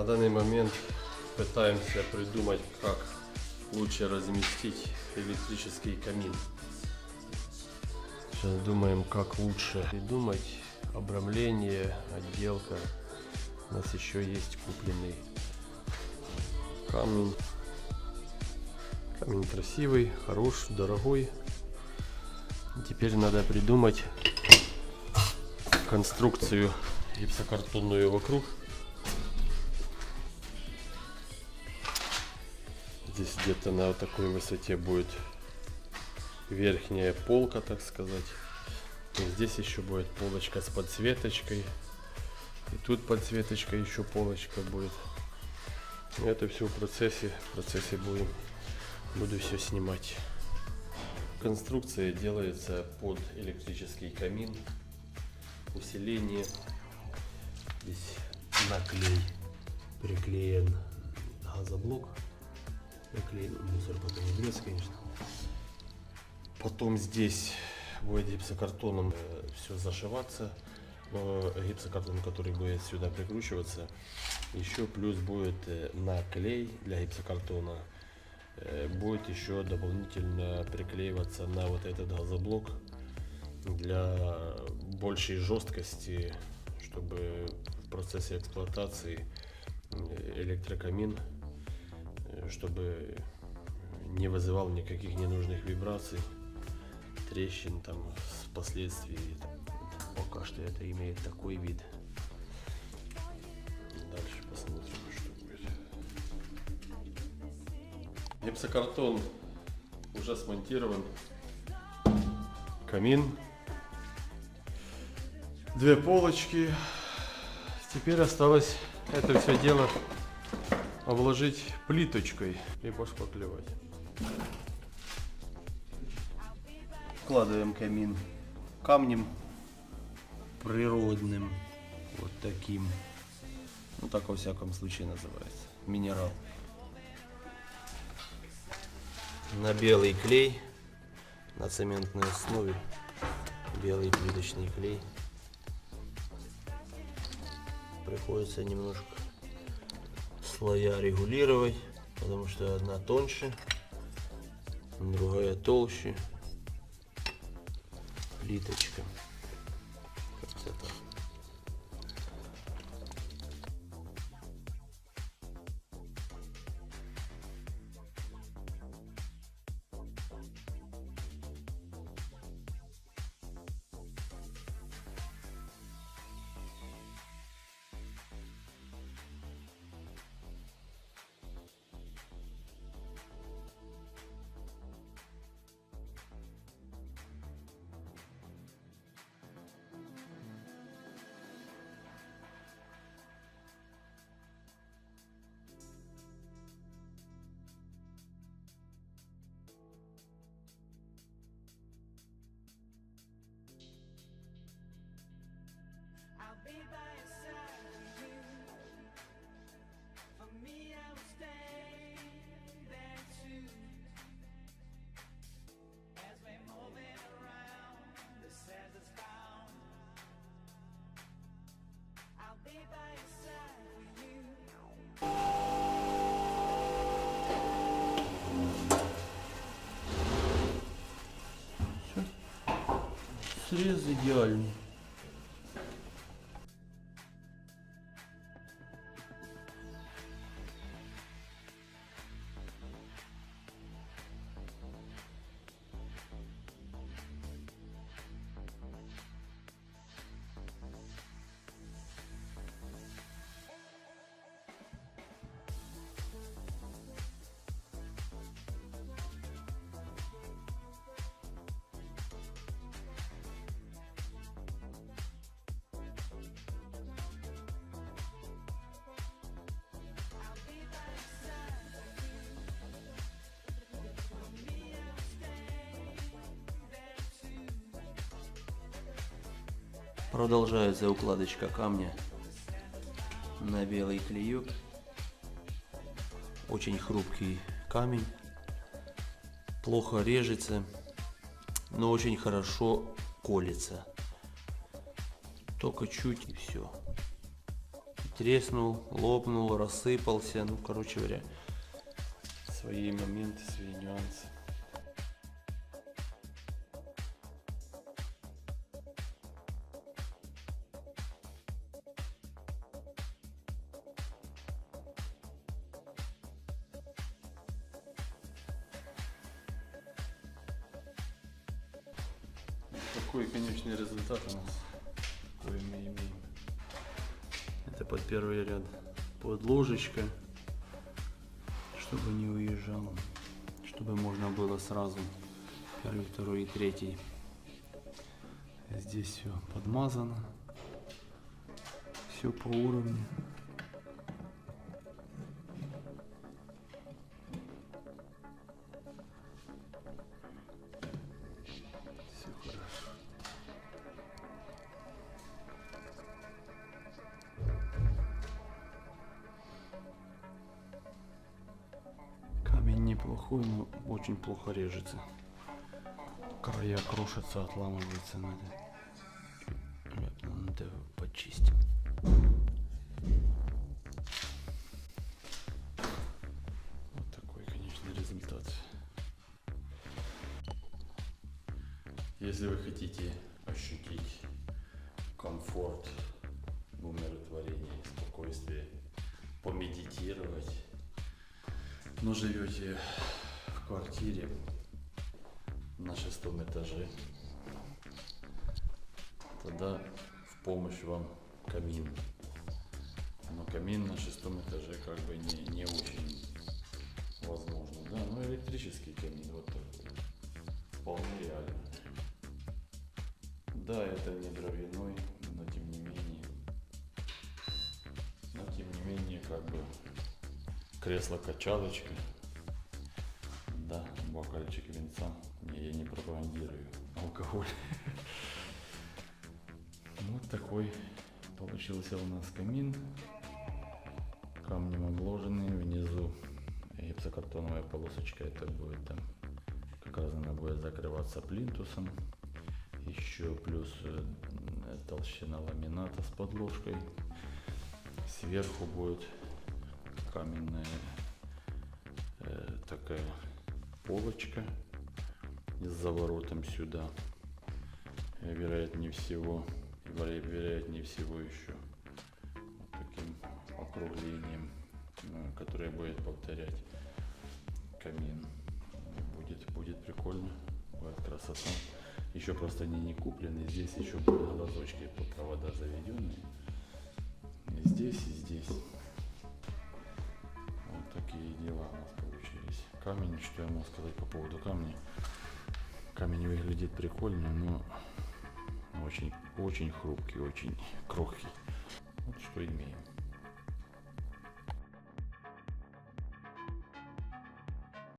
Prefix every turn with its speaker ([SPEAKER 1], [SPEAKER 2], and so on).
[SPEAKER 1] данный момент пытаемся придумать, как лучше разместить электрический камин. Сейчас думаем, как лучше придумать обрамление, отделка. У нас еще есть купленный камень. Камень красивый, хороший, дорогой. Теперь надо придумать конструкцию гипсокартонную вокруг. Здесь где-то на такой высоте будет верхняя полка, так сказать. И здесь еще будет полочка с подсветочкой. И тут подсветочка, еще полочка будет. И это все в процессе буду все снимать. Конструкция делается под электрический камин. Усиление. Здесь на клей приклеен газоблок. Приклеен, мусор потом уберется, конечно. Потом здесь будет гипсокартоном все зашиваться. Гипсокартон, который будет сюда прикручиваться. Еще плюс будет на клей для гипсокартона. Будет еще дополнительно приклеиваться на вот этот газоблок для большей жесткости, чтобы в процессе эксплуатации электрокамин, чтобы не вызывал никаких ненужных вибраций, трещин там впоследствии. Пока что это имеет такой вид. Дальше посмотрим, что будет. Гипсокартон уже смонтирован. Камин. Две полочки. Теперь осталось это все дело обложить плиточкой и пошпаклевать. Вкладываем камин камнем природным, вот таким. Ну так во всяком случае называется. Минерал. На белый клей, на цементной основе, белый плиточный клей. Приходится немножко слоя регулировать, потому что одна тоньше, другая толще. Плиточка. Как-то так.
[SPEAKER 2] I'll be by your side for you. For me, I will stay there too. As we're moving around, the sense is found. I'll be by your side for you.
[SPEAKER 1] Срез идеальный.
[SPEAKER 3] Продолжается укладочка камня на белый клеек. Очень хрупкий камень, плохо режется, но очень хорошо колется. Только чуть и все. треснул, лопнул, рассыпался. Ну, короче говоря,
[SPEAKER 1] Свои моменты, свои нюансы. Такой конечный результат у нас, какой мы имеем.
[SPEAKER 3] это под первый ряд подложечка, чтобы не уезжал, чтобы можно было сразу первый, второй и третий. Здесь все подмазано, все по уровню. Все хорошо. Камень неплохой, но очень плохо режется. Края крошатся, отламываются, надо почистить.
[SPEAKER 1] Вот такой конечный результат. Если вы хотите ощутить комфорт, умиротворение, спокойствие, помедитировать, но живете в квартире на 6-м этаже, тогда в помощь вам камин. Но камин на 6-м этаже как бы не очень возможно. Да, но электрический камин вот такой вполне реально. Да, это не дровяной, но тем не менее как бы кресло-качалочка. Да, бокальчик винца. Не, я не пропагандирую алкоголь. Вот такой получился у нас камин. Камнем обложенный. Внизу гипсокартоновая полосочка. Это будет там, как раз она будет закрываться плинтусом. Еще плюс толщина ламината с подложкой. Сверху будет каменная такая полочка с заворотом сюда. Вероятнее всего еще вот таким округлением, которое будет повторять камин. Будет прикольно, будет красота. Еще просто они не куплены. Здесь еще будут глазочки по провода заведенные. И здесь, и здесь. Вот такие дела у нас получились. Камень, что я могу сказать по поводу камня? Камень выглядит прикольно, но очень хрупкий, очень крохкий. Вот что имеем.